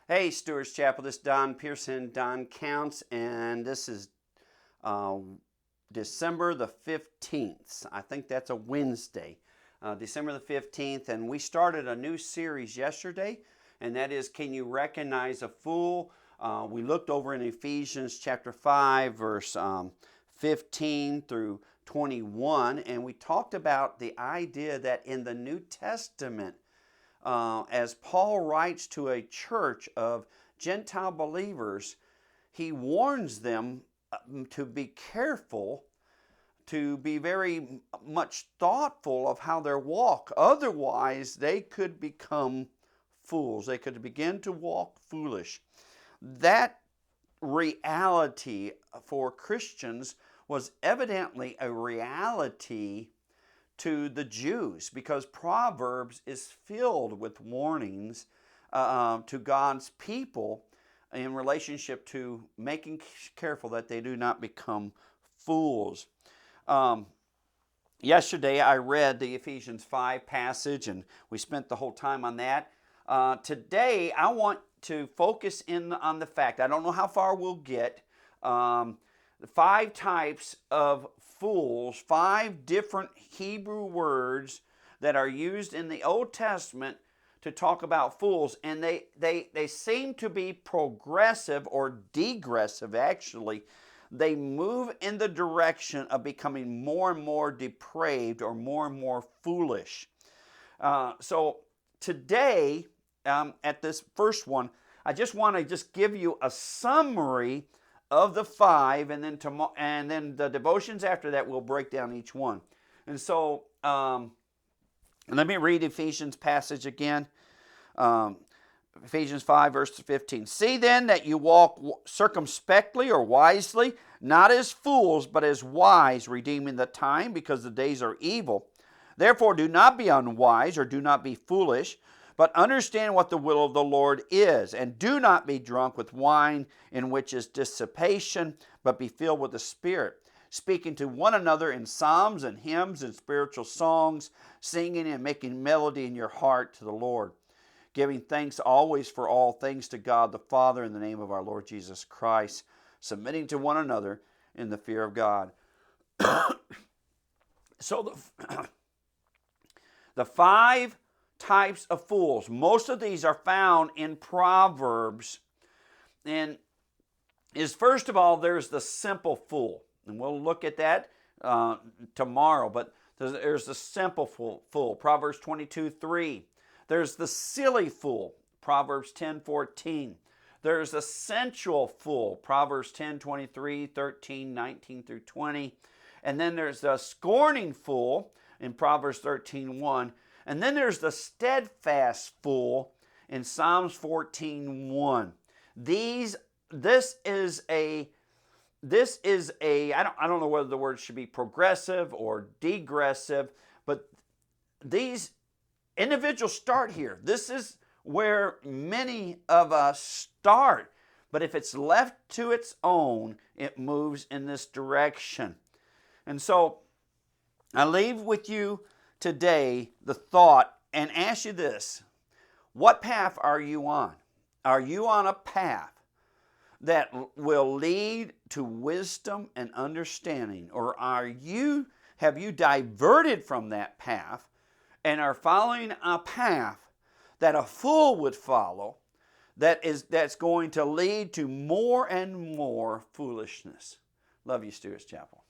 Hey, Stewart's Chapel. This is Don Pierson, Don Counts, and this is uh, December the 15th. I think that's a Wednesday. December the 15th, and we started a new series yesterday, and that is Can You Recognize a Fool? We looked over in Ephesians chapter 5, verse 15 through 21, and we talked about the idea that in the New Testament, as Paul writes to a church of Gentile believers, he warns them to be careful, to be very much thoughtful of how they walk. Otherwise, they could become fools. They could begin to walk foolish. That reality for Christians was evidently a reality to the Jews, because Proverbs is filled with warnings to God's people in relationship to making careful that they do not become fools. Yesterday I read the Ephesians 5 passage, and we spent the whole time on that. Today I want to focus in on the fact, I don't know how far we'll get, the 5 types of fools, 5 different Hebrew words that are used in the Old Testament to talk about fools, and they seem to be progressive or degressive. Actually, they move in the direction of becoming more and more depraved or more and more foolish. So today, at this first one, I just want to give you a summary of the 5, and then the devotions after that will break down each one. And so let me read Ephesians passage again. Ephesians 5 verse 15. See then that you walk circumspectly or wisely, not as fools, but as wise, redeeming the time, because the days are evil. Therefore do not be unwise, or do not be foolish, but understand what the will of the Lord is, and do not be drunk with wine, in which is dissipation, but be filled with the Spirit, speaking to one another in psalms and hymns and spiritual songs, singing and making melody in your heart to the Lord, giving thanks always for all things to God the Father in the name of our Lord Jesus Christ, submitting to one another in the fear of God. So the 5 types of fools, most of these are found in Proverbs, and is, first of all, there's the simple fool, and we'll look at that tomorrow, but there's the simple fool, Proverbs 22:3. There's the silly fool, Proverbs 10:14. There's the sensual fool, Proverbs 10:23, 13, 19 through 20. And then there's the scorning fool in Proverbs 13:1. And then there's the steadfast fool in Psalms 14:1. This is a I don't know whether the word should be progressive or degressive, but these individuals start here. This is where many of us start. But if it's left to its own, it moves in this direction. And so I leave with you today the thought and ask you this: what path are you on? Are you on a path that will lead to wisdom and understanding, or have you diverted from that path and are following a path that a fool would follow, that's going to lead to more and more foolishness? Love you, Stewart's Chapel.